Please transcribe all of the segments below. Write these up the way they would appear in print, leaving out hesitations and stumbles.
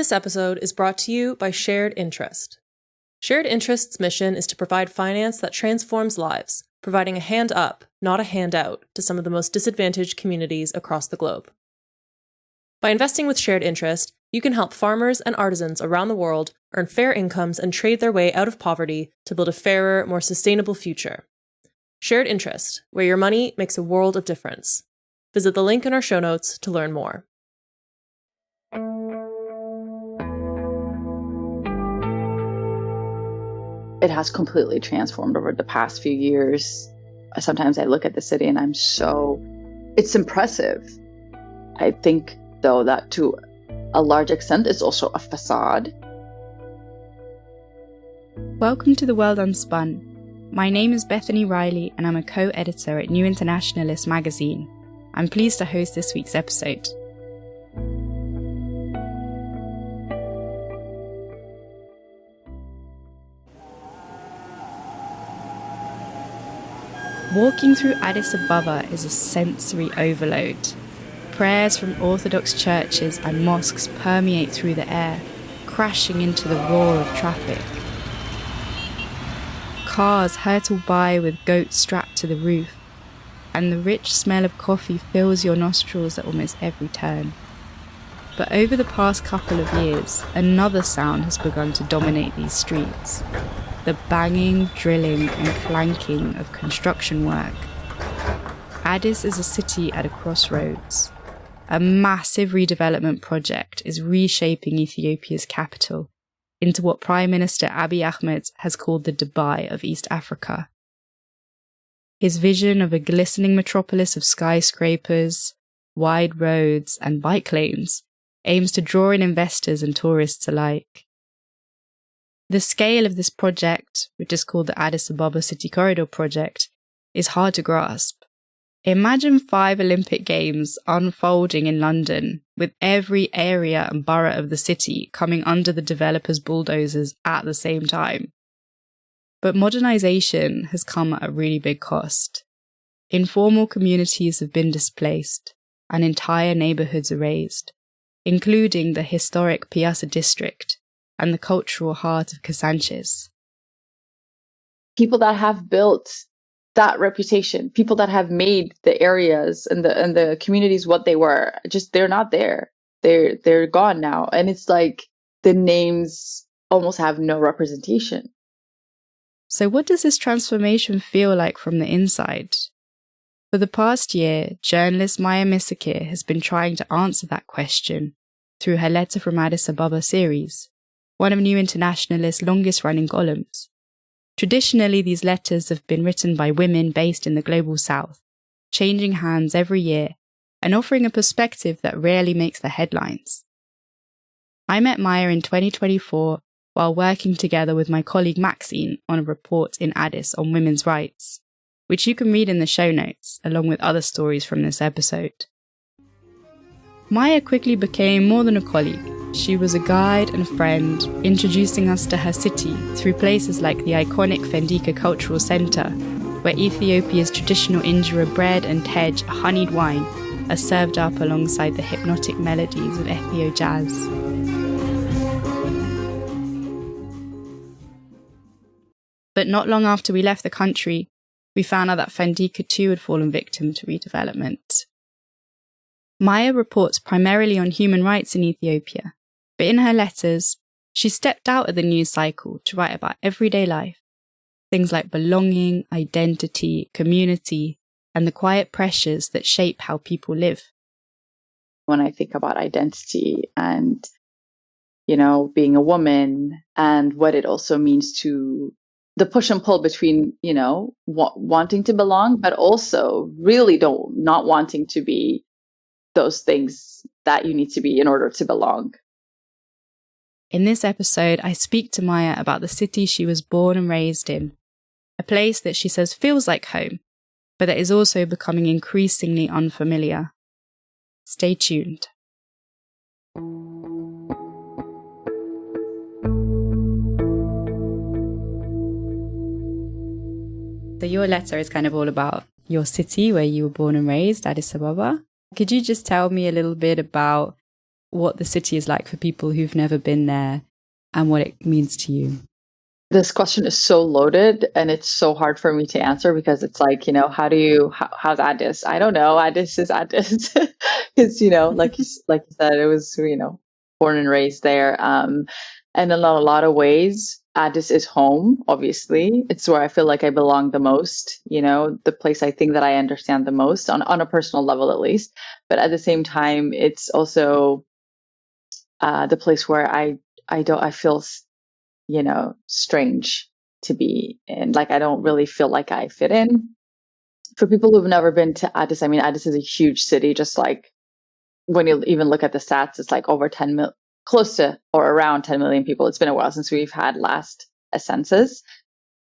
This episode is brought to you by Shared Interest. Shared Interest's mission is to provide finance that transforms lives, providing a hand up, not a handout, to some of the most disadvantaged communities across the globe. By investing with Shared Interest, you can help farmers and artisans around the world earn fair incomes and trade their way out of poverty to build a fairer, more sustainable future. Shared Interest, where your money makes a world of difference. Visit the link in our show notes to learn more. It has completely transformed over the past few years. Sometimes I look at the city and it's impressive. I think, though, that to a large extent it's also a facade. Welcome to The World Unspun. My name is Bethany Riley and I'm a co-editor at New Internationalist magazine. I'm pleased to host this week's episode. Walking through Addis Ababa is a sensory overload. Prayers from Orthodox churches and mosques permeate through the air, crashing into the roar of traffic. Cars hurtle by with goats strapped to the roof, and the rich smell of coffee fills your nostrils at almost every turn. But over the past couple of years, another sound has begun to dominate these streets. The banging, drilling and clanking of construction work. Addis is a city at a crossroads. A massive redevelopment project is reshaping Ethiopia's capital into what Prime Minister Abiy Ahmed has called the Dubai of East Africa. His vision of a glistening metropolis of skyscrapers, wide roads and bike lanes aims to draw in investors and tourists alike. The scale of this project, which is called the Addis Ababa City Corridor Project, is hard to grasp. Imagine 5 Olympic Games unfolding in London, with every area and borough of the city coming under the developers' bulldozers at the same time. But modernisation has come at a really big cost. Informal communities have been displaced, and entire neighbourhoods erased, including the historic Piazza district and the cultural heart of Kasanchez. People that have built that reputation, people that have made the areas and the communities what they were, they're not there. They're gone now. And it's like the names almost have no representation. So what does this transformation feel like from the inside? For the past year, journalist Maya Misakir has been trying to answer that question through her Letter from Addis Ababa series, one of New Internationalist's longest-running columns. Traditionally, these letters have been written by women based in the Global South, changing hands every year and offering a perspective that rarely makes the headlines. I met Maya in 2024 while working together with my colleague Maxine on a report in Addis on women's rights, which you can read in the show notes, along with other stories from this episode. Maya quickly became more than a colleague. She was a guide and friend, introducing us to her city through places like the iconic Fendika Cultural Centre, where Ethiopia's traditional injera bread and tej, honeyed wine, are served up alongside the hypnotic melodies of Ethio jazz. But not long after we left the country, we found out that Fendika too had fallen victim to redevelopment. Maya reports primarily on human rights in Ethiopia, but in her letters, she stepped out of the news cycle to write about everyday life, things like belonging, identity, community, and the quiet pressures that shape how people live. When I think about identity and, being a woman and what it also means to the push and pull between, wanting to belong, but also really not wanting to be those things that you need to be in order to belong. In this episode, I speak to Maya about the city she was born and raised in, a place that she says feels like home, but that is also becoming increasingly unfamiliar. Stay tuned. So your letter is kind of all about your city where you were born and raised, Addis Ababa. Could you just tell me a little bit about what the city is like for people who've never been there and what it means to you? This question is so loaded and it's so hard for me to answer because it's like, how's Addis? I don't know. Addis is Addis. Because, like you said, it was, born and raised there. And in a lot of ways, Addis is home, obviously. It's where I feel like I belong the most, the place I think that I understand the most on a personal level, at least. But at the same time, it's also the place where I feel strange to be in. Like, I don't really feel like I fit in. For people who've never been to Addis, I mean, Addis is a huge city. Just like when you even look at the stats, it's like over 10 million, close to or around 10 million people. It's been a while since we've had last a census.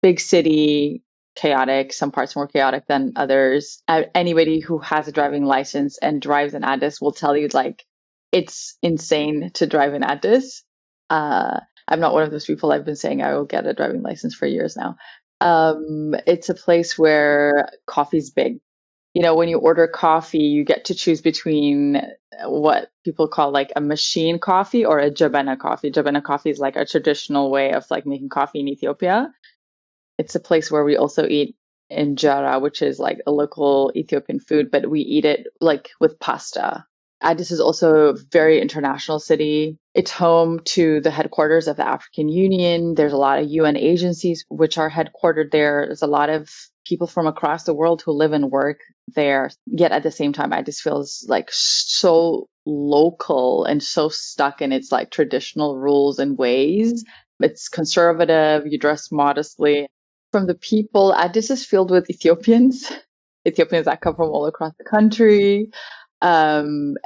Big city, chaotic, some parts more chaotic than others. Anybody who has a driving license and drives in Addis will tell you, like, it's insane to drive in Addis. I'm not one of those people. I've been saying I will get a driving license for years now. It's a place where coffee's big. When you order coffee, you get to choose between what people call like a machine coffee or a jabana coffee. Jabana coffee is like a traditional way of like making coffee in Ethiopia. It's a place where we also eat injera, which is like a local Ethiopian food, but we eat it like with pasta. Addis is also a very international city. It's home to the headquarters of the African Union. There's a lot of UN agencies which are headquartered there. There's a lot of people from across the world who live and work there. Yet at the same time, Addis feels like so local and so stuck in its like traditional rules and ways. It's conservative. You dress modestly. From the people, Addis is filled with Ethiopians that come from all across the country. And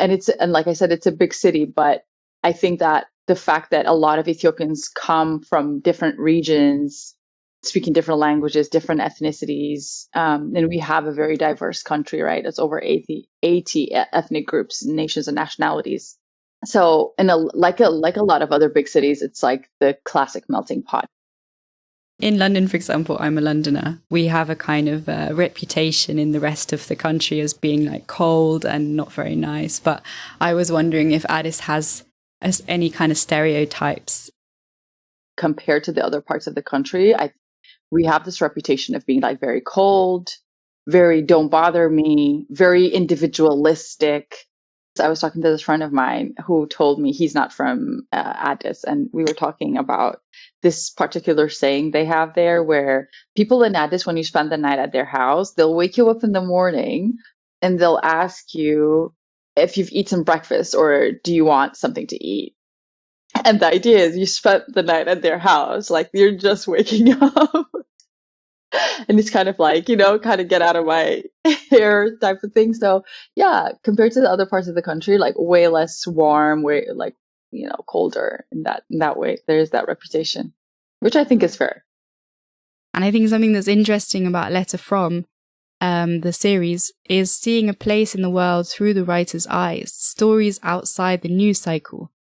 like I said, it's a big city, but I think that the fact that a lot of Ethiopians come from different regions, speaking different languages, different ethnicities, and we have a very diverse country, right? It's over 80 ethnic groups, nations, and nationalities. So, like a lot of other big cities, it's like the classic melting pot. In London, for example, I'm a Londoner. We have a kind of reputation in the rest of the country as being like cold and not very nice. But I was wondering if Addis has any kind of stereotypes. Compared to the other parts of the country, we have this reputation of being like very cold, very don't bother me, very individualistic. I was talking to this friend of mine who told me he's not from Addis, and we were talking about this particular saying they have there where people in Addis, when you spend the night at their house, they'll wake you up in the morning and they'll ask you if you've eaten breakfast or do you want something to eat. And the idea is you spent the night at their house, like you're just waking up. And it's kind of like, kind of get out of my hair type of thing. So yeah, compared to the other parts of the country, like way less warm, way like, colder in that way. There's that reputation, which I think is fair. And I think something that's interesting about Letter From the series is seeing a place in the world through the writer's eyes, stories outside the news cycle.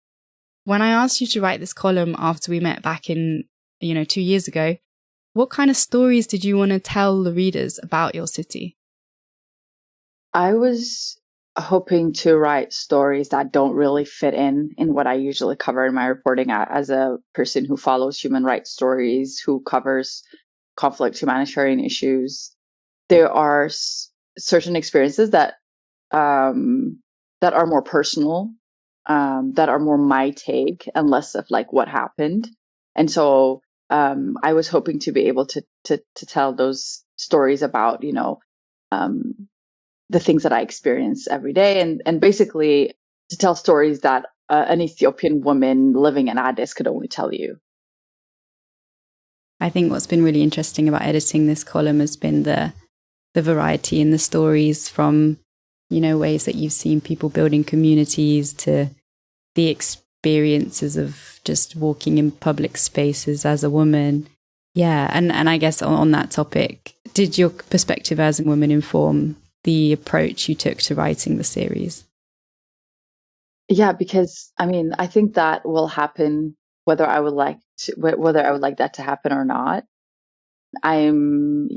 When I asked you to write this column after we met back in, 2 years ago, what kind of stories did you want to tell the readers about your city? I was hoping to write stories that don't really fit in what I usually cover in my reporting as a person who follows human rights stories, who covers conflict, humanitarian issues. There are certain experiences that are more personal, that are more my take and less of like what happened. And so I was hoping to be able to tell those stories about, the things that I experience every day, and basically to tell stories that an Ethiopian woman living in Addis could only tell you. I think what's been really interesting about editing this column has been the variety in the stories, from, ways that you've seen people building communities to the experiences of just walking in public spaces as a woman. Yeah, and I guess on that topic, did your perspective as a woman inform the approach you took to writing the series? Yeah, because I think that will happen whether I would like that to happen or not. I'm,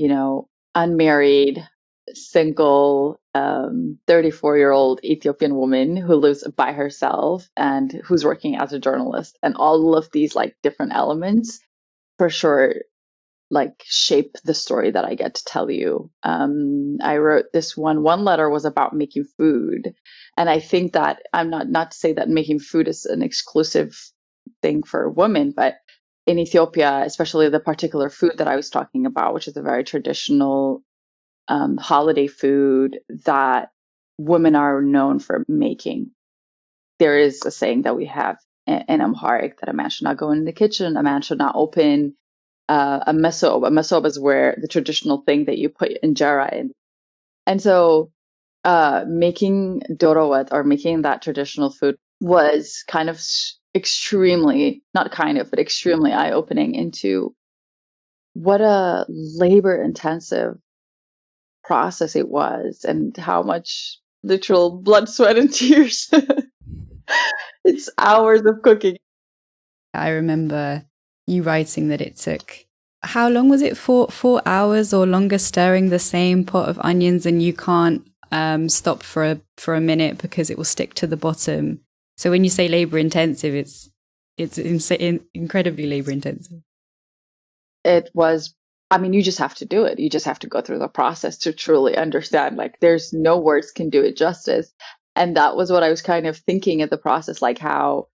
unmarried, single 34-year-old Ethiopian woman who lives by herself and who's working as a journalist. And all of these like different elements for sure like shape the story that I get to tell you. I wrote this one letter was about making food. And I think that I'm not to say that making food is an exclusive thing for women, but in Ethiopia, especially the particular food that I was talking about, which is a very traditional holiday food that women are known for making. There is a saying that we have in Amharic that a man should not go in the kitchen, a man should not open a mesob. A mesob is where the traditional thing that you put injera in. And so making dorowet, or making that traditional food, was kind of extremely, not kind of, but extremely eye-opening into what a labor-intensive process it was, and how much literal blood, sweat, and tears. It's hours of cooking. I remember you writing that it took, how long was it, 4 hours or longer, stirring the same pot of onions, and you can't stop for a minute because it will stick to the bottom. So when you say labor intensive, it's incredibly labor intensive. It was, I mean, you just have to do it. You just have to go through the process to truly understand. Like, there's no words can do it justice. And that was what I was kind of thinking of the process, like how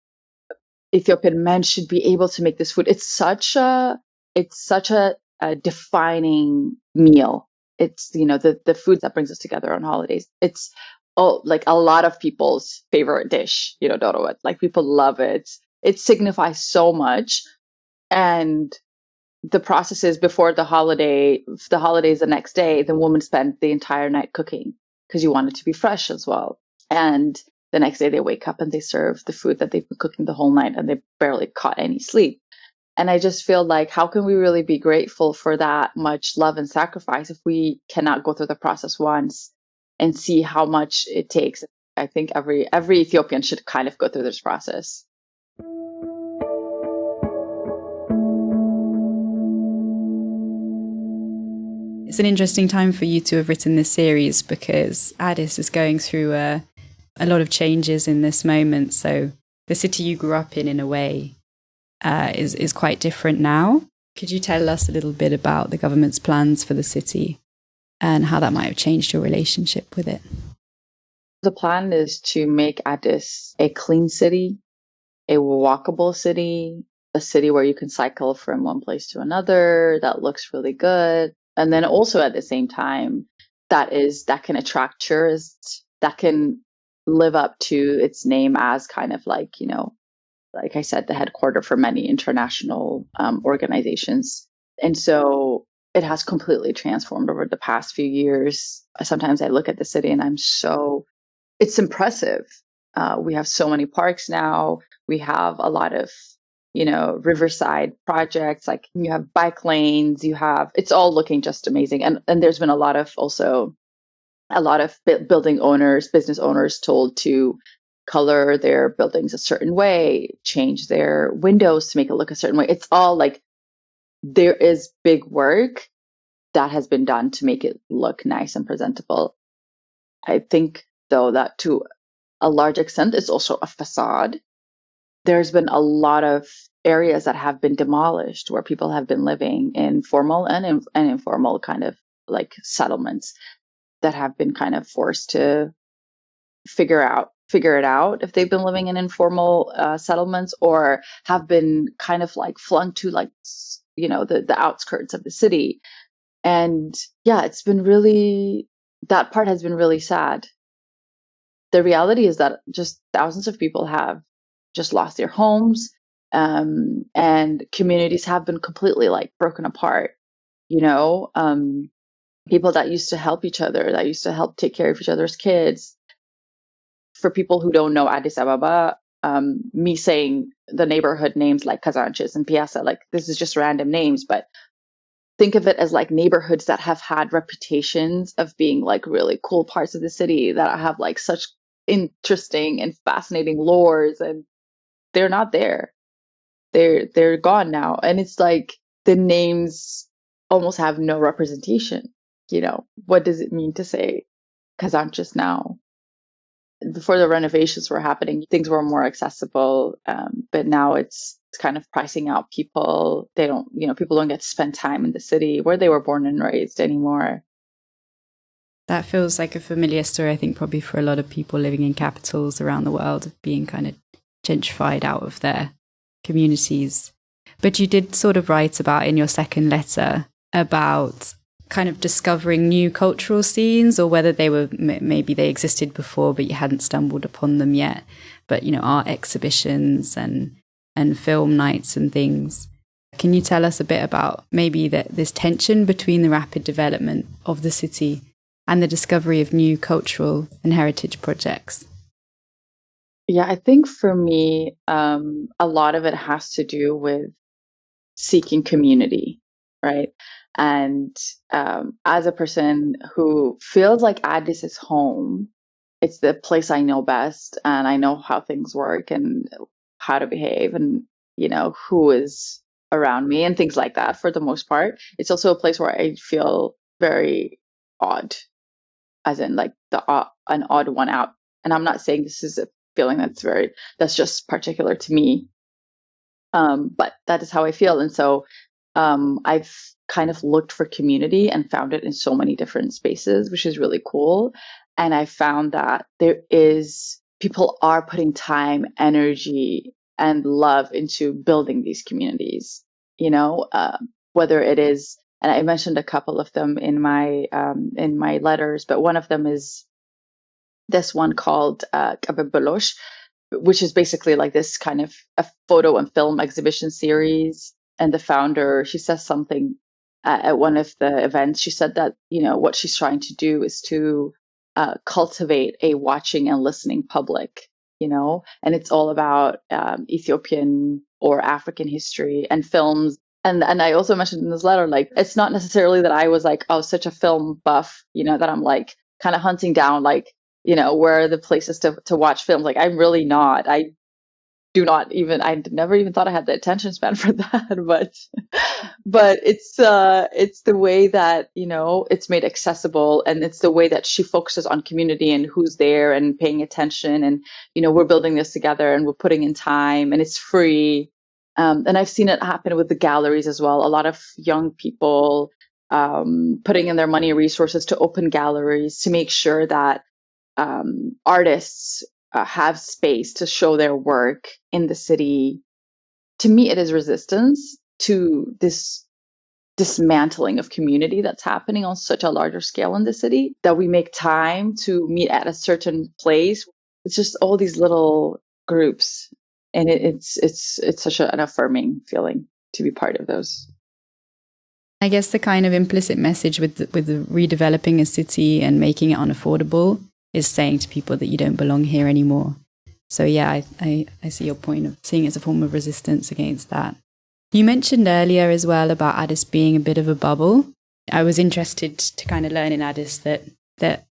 Ethiopian men should be able to make this food. It's such a defining meal. It's, you know, the food that brings us together on holidays. It's like a lot of people's favorite dish, you know, dorowet. Like, people love it. It signifies so much. And the process is before the holidays the next day, the women spend the entire night cooking because you want it to be fresh as well. And the next day they wake up and they serve the food that they've been cooking the whole night, and they barely caught any sleep. And I just feel like, how can we really be grateful for that much love and sacrifice if we cannot go through the process once and see how much it takes? I think every Ethiopian should kind of go through this process. It's an interesting time for you to have written this series, because Addis is going through a lot of changes in this moment. So the city you grew up in a way, is quite different now. Could you tell us a little bit about the government's plans for the city and how that might have changed your relationship with it? The plan is to make Addis a clean city, a walkable city, a city where you can cycle from one place to another, that looks really good. And then also at the same time, that can attract tourists, that can live up to its name as kind of like, you know, like I said, the headquarters for many international organizations. And so it has completely transformed over the past few years. Sometimes I look at the city and it's impressive. We have so many parks now. We have a lot of, you know, riverside projects, like you have bike lanes, it's all looking just amazing. And there's been a lot of building owners, business owners told to color their buildings a certain way, change their windows to make it look a certain way. It's all like, there is big work that has been done to make it look nice and presentable. I think, though, that to a large extent is also a facade. There's been a lot of areas that have been demolished where people have been living in formal and informal kind of like settlements that have been kind of forced to figure it out if they've been living in informal settlements, or have been kind of like flung to, like, you know, the outskirts of the city. And yeah, that part has been really sad. The reality is that just thousands of people have just lost their homes, and communities have been completely like broken apart. You know, people that used to help each other, that used to help take care of each other's kids. For people who don't know Addis Ababa, me saying the neighborhood names like Kazanchis and Piazza, like, this is just random names, but think of it as like neighborhoods that have had reputations of being like really cool parts of the city that have like such interesting and fascinating lores, and they're not there. They're gone now. And it's like the names almost have no representation. what does it mean to say, because I'm just now, before the renovations were happening, things were more accessible. But now it's kind of pricing out people. People don't get to spend time in the city where they were born and raised anymore. That feels like a familiar story, I think, probably for a lot of people living in capitals around the world, of being kind of gentrified out of their communities. But you did sort of write about in your second letter about kind of discovering new cultural scenes, or whether they were, maybe they existed before, but you hadn't stumbled upon them yet. But, art exhibitions and film nights and things. Can you tell us a bit about maybe this tension between the rapid development of the city and the discovery of new cultural and heritage projects? Yeah, I think for me, a lot of it has to do with seeking community, right? And as a person who feels like Addis is home, it's the place I know best, and I know how things work and how to behave, and who is around me and things like that. For the most part, it's also a place where I feel very odd, as in like an odd one out. And I'm not saying this is a feeling that's just particular to me, but that is how I feel. And so I've kind of looked for community and found it in so many different spaces, which is really cool. And I found that people are putting time, energy, and love into building these communities, whether it is, and I mentioned a couple of them in my letters, but one of them is this one called Kabebolosh, which is basically like this kind of a photo and film exhibition series. And the founder, she says something at one of the events. She said that, what she's trying to do is to cultivate a watching and listening public, and it's all about Ethiopian or African history and films. And I also mentioned in this letter, like, it's not necessarily that I was like, oh, such a film buff, that I'm like kind of hunting down, like, where are the places to watch films. Like, I'm really not. I never even thought I had the attention span for that, but it's the way that, it's made accessible, and it's the way that she focuses on community and who's there and paying attention, and, we're building this together and we're putting in time, and it's free. And I've seen it happen with the galleries as well. A lot of young people putting in their money and resources to open galleries to make sure that artists have space to show their work in the city. To me, it is resistance to this dismantling of community that's happening on such a larger scale in the city, that we make time to meet at a certain place. It's just all these little groups, and it's such an affirming feeling to be part of those. I guess the kind of implicit message with the redeveloping a city and making it unaffordable is saying to people that you don't belong here anymore. So yeah, I see your point of seeing it as a form of resistance against that. You mentioned earlier as well about Addis being a bit of a bubble. I was interested to kind of learn in Addis that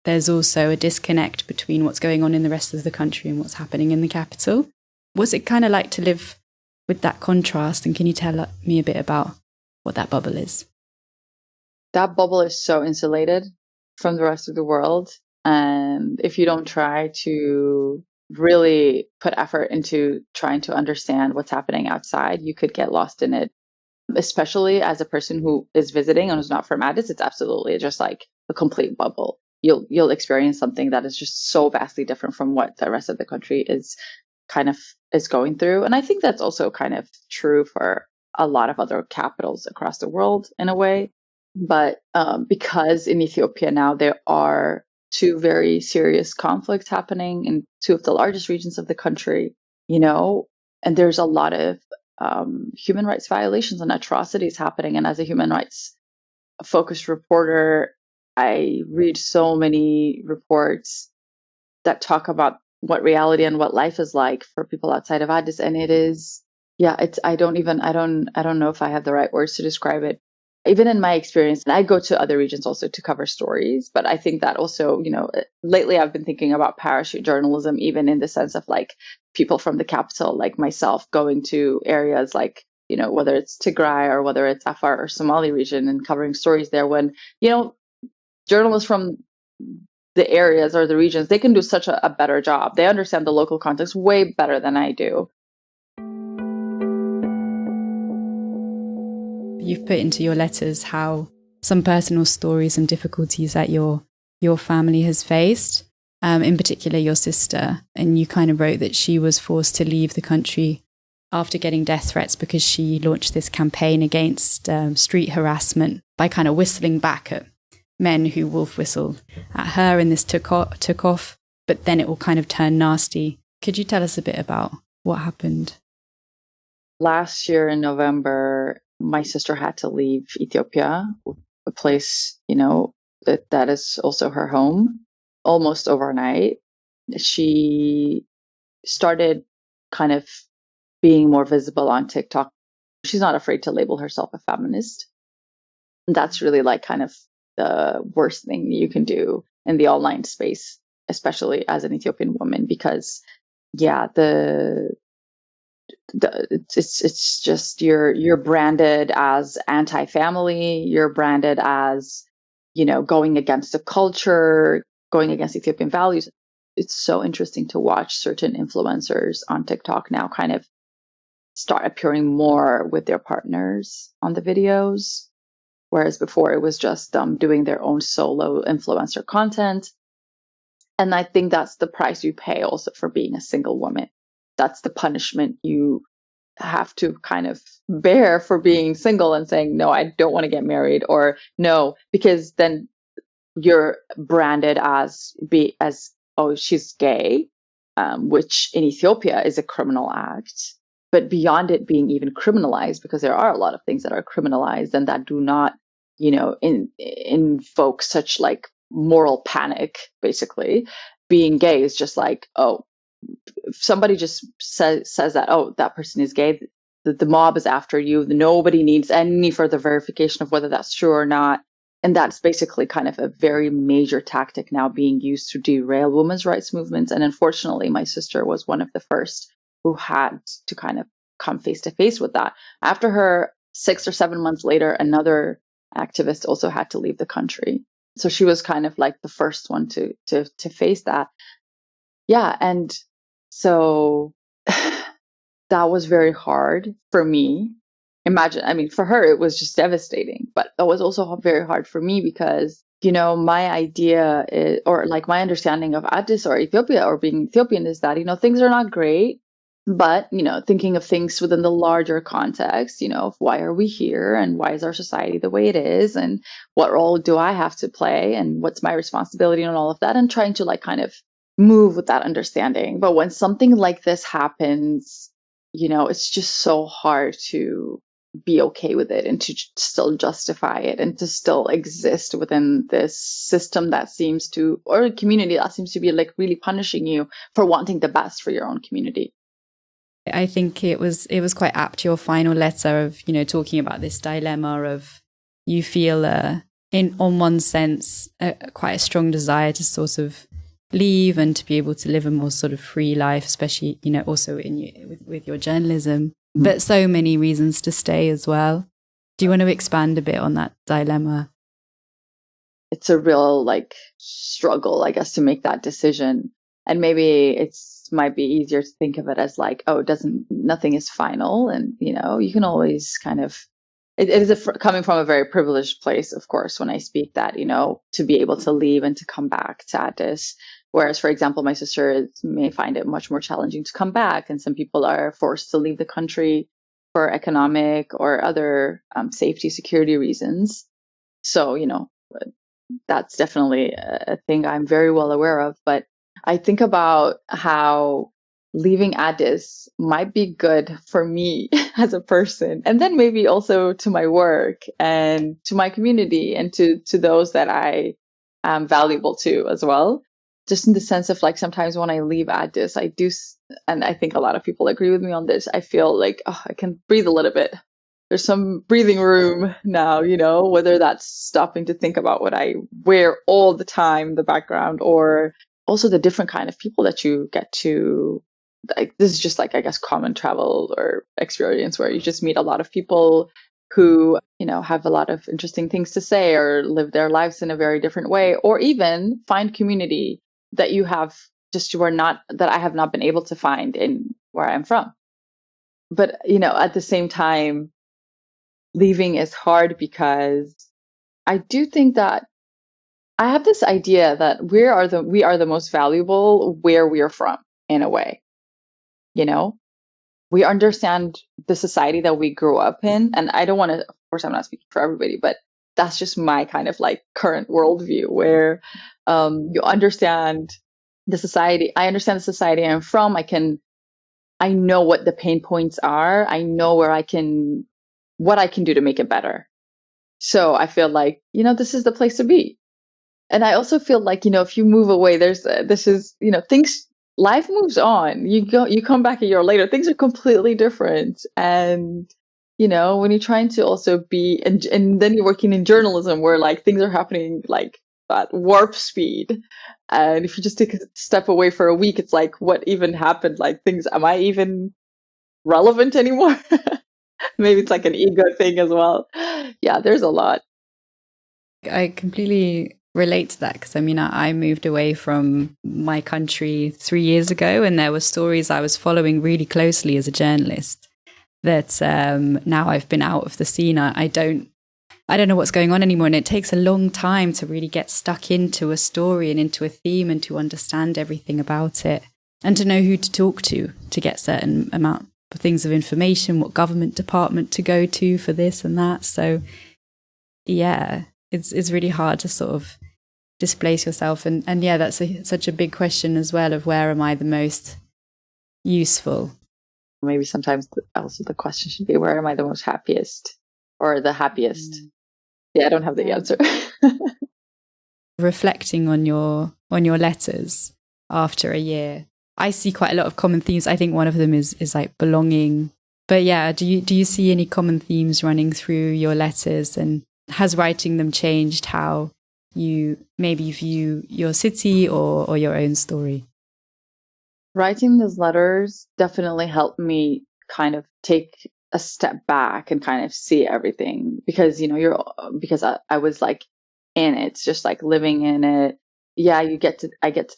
there's also a disconnect between what's going on in the rest of the country and what's happening in the capital. What's it kind of like to live with that contrast? And can you tell me a bit about what that bubble is? That bubble is so insulated from the rest of the world. And if you don't try to really put effort into trying to understand what's happening outside, you could get lost in it. Especially as a person who is visiting and who's not from Addis, it's absolutely just like a complete bubble. You'll experience something that is just so vastly different from what the rest of the country is going through. And I think that's also kind of true for a lot of other capitals across the world in a way. But because in Ethiopia now there are two very serious conflicts happening in two of the largest regions of the country, and there's a lot of human rights violations and atrocities happening. And as a human rights focused reporter, I read so many reports that talk about what reality and what life is like for people outside of Addis. And it is, I don't know if I have the right words to describe it. Even in my experience, and I go to other regions also to cover stories, but I think that also, lately I've been thinking about parachute journalism, even in the sense of like people from the capital, like myself, going to areas like, whether it's Tigray or whether it's Afar or Somali region and covering stories there when, journalists from the areas or the regions, they can do such a better job. They understand the local context way better than I do. You've put into your letters how some personal stories and difficulties that your family has faced, in particular your sister. And you kind of wrote that she was forced to leave the country after getting death threats because she launched this campaign against street harassment by kind of whistling back at men who wolf whistled at her, and this took off, but then it all kind of turned nasty. Could you tell us a bit about what happened? Last year in November, my sister had to leave Ethiopia, a place, that is also her home, almost overnight. She started kind of being more visible on TikTok. She's not afraid to label herself a feminist. And that's really like kind of the worst thing you can do in the online space, especially as an Ethiopian woman, because it's just you're branded as anti-family, you're branded as, going against the culture, going against Ethiopian values. It's so interesting to watch certain influencers on TikTok now kind of start appearing more with their partners on the videos, whereas before it was just them doing their own solo influencer content. And I think that's the price you pay also for being a single woman. That's the punishment you have to kind of bear for being single and saying, no, I don't want to get married, or no, because then you're branded as oh, she's gay, which in Ethiopia is a criminal act. But beyond it being even criminalized, because there are a lot of things that are criminalized and that do not, invoke such like moral panic, basically. Being gay is just like, oh, if somebody just says that, oh, that person is gay, the mob is after you. Nobody needs any further verification of whether that's true or not. And that's basically kind of a very major tactic now being used to derail women's rights movements. And unfortunately, my sister was one of the first who had to kind of come face to face with that. After her, 6 or 7 months later, another activist also had to leave the country. So she was kind of like the first one to face that. Yeah. And so that was very hard for me. Imagine, for her, it was just devastating, but that was also very hard for me because, my idea is, or like my understanding of Addis or Ethiopia or being Ethiopian is that, things are not great, but, thinking of things within the larger context, of why are we here and why is our society the way it is and what role do I have to play and what's my responsibility and all of that, and trying to like kind of move with that understanding. But when something like this happens, it's just so hard to be okay with it and to still justify it and to still exist within this system that seems to, or a community that seems to be like really punishing you for wanting the best for your own community. I think it was quite apt, your final letter of, talking about this dilemma of you feel on one sense quite a strong desire to sort of leave and to be able to live a more sort of free life, especially, also with your journalism, but so many reasons to stay as well. Do you want to expand a bit on that dilemma? It's a real like struggle, I guess, to make that decision. And maybe might be easier to think of it as like, oh, nothing is final. And, you can always kind of, it is coming from a very privileged place, of course, when I speak that, to be able to leave and to come back to Addis. Whereas, for example, my sister may find it much more challenging to come back. And some people are forced to leave the country for economic or other safety, security reasons. So, that's definitely a thing I'm very well aware of. But I think about how leaving Addis might be good for me as a person, and then maybe also to my work and to my community and to those that I am valuable to as well. Just in the sense of like, sometimes when I leave Addis, I do, and I think a lot of people agree with me on this, I feel like, oh, I can breathe a little bit. There's some breathing room now, whether that's stopping to think about what I wear all the time in the background, or also the different kind of people that you get to, like, this is just like, I guess, common travel or experience where you just meet a lot of people who, have a lot of interesting things to say or live their lives in a very different way, or even find community that that I have not been able to find in where I'm from. But, at the same time, leaving is hard because I do think that I have this idea that we are the most valuable where we are from, in a way. We understand the society that we grew up in, and I don't want to, of course, I'm not speaking for everybody, but that's just my kind of like current worldview, where you understand the society. I understand the society I'm from. I know what the pain points are. I know what I can do to make it better. So I feel like, this is the place to be. And I also feel like, if you move away, life moves on. You come back a year later, things are completely different. And, when you're trying to also be, and then you're working in journalism where like things are happening like at warp speed. And if you just take a step away for a week, it's like, what even happened? Like am I even relevant anymore? Maybe it's like an ego thing as well. Yeah, there's a lot. I completely relate to that because I moved away from my country 3 years ago, and there were stories I was following really closely as a journalist that now I've been out of the scene. I don't know what's going on anymore, and it takes a long time to really get stuck into a story and into a theme and to understand everything about it and to know who to talk to get certain amount of things of information, what government department to go to for this and that. So yeah, it's really hard to sort of displace yourself. And yeah, that's such a big question as well of where am I the most useful? Maybe sometimes also the question should be, where am I the most happiest or the happiest? Yeah, I don't have the answer. Reflecting on your letters after a year, I see quite a lot of common themes. I think one of them is like belonging. But yeah, do you see any common themes running through your letters, and has writing them changed how you maybe view your city or your own story? Writing those letters definitely helped me kind of take a step back and kind of see everything, because I was like in it, just like living in it. Yeah, I get to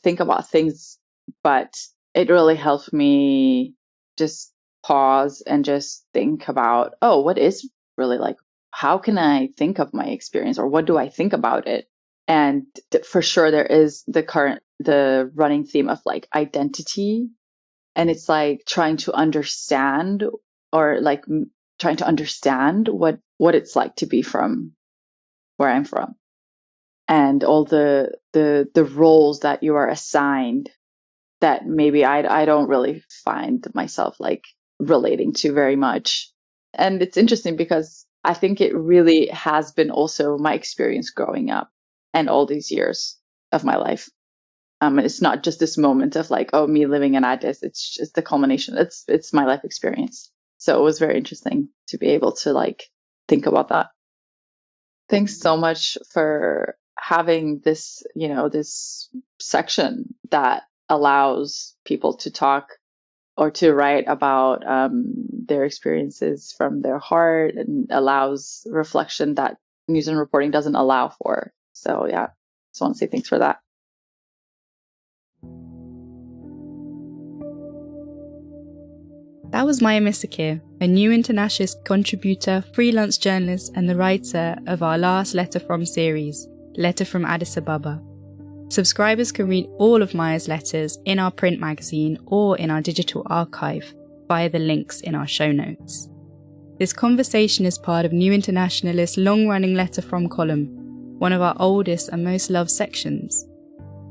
think about things, but it really helped me just pause and just think about, oh, what is really like, how can I think of my experience, or what do I think about it? And for sure there is the running theme of like identity, and it's like trying to understand what it's like to be from where I'm from, and all the roles that you are assigned that maybe I don't really find myself like relating to very much. And it's interesting because I think it really has been also my experience growing up and all these years of my life. It's not just this moment of like, oh, me living in Addis. It's just the culmination. It's my life experience. So it was very interesting to be able to like think about that. Thanks so much for having this, this section that allows people to talk or to write about their experiences from their heart, and allows reflection that news and reporting doesn't allow for. So yeah, just want to say thanks for that. That was Maya Misakir, a new internationalist contributor, freelance journalist, and the writer of our last Letter From series, Letter from Addis Ababa. Subscribers can read all of Maya's letters in our print magazine or in our digital archive via the links in our show notes. This conversation is part of New Internationalist's long-running Letter From column, one of our oldest and most loved sections.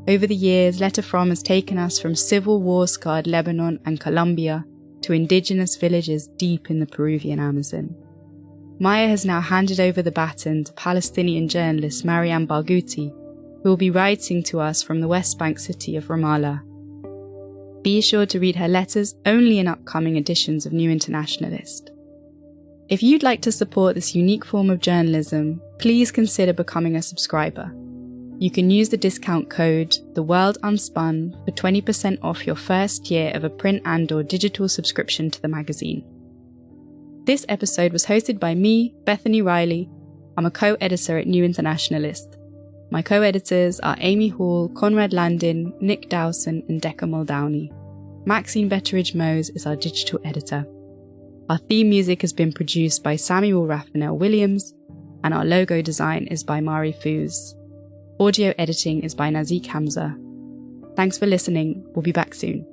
Over the years, Letter From has taken us from civil war-scarred Lebanon and Colombia to indigenous villages deep in the Peruvian Amazon. Maya has now handed over the baton to Palestinian journalist Mariam Barghouti, who will be writing to us from the West Bank city of Ramallah. Be sure to read her letters only in upcoming editions of New Internationalist. If you'd like to support this unique form of journalism, please consider becoming a subscriber. You can use the discount code TheWorldUnspun for 20% off your first year of a print and/or digital subscription to the magazine. This episode was hosted by me, Bethany Riley. I'm a co-editor at New Internationalist. My co-editors are Amy Hall, Conrad Landin, Nick Dowson, and Decca Muldowney. Maxine Betteridge-Mose is our digital editor. Our theme music has been produced by Samuel Raphael Williams, and our logo design is by Mari Foos. Audio editing is by Nazik Hamza. Thanks for listening. We'll be back soon.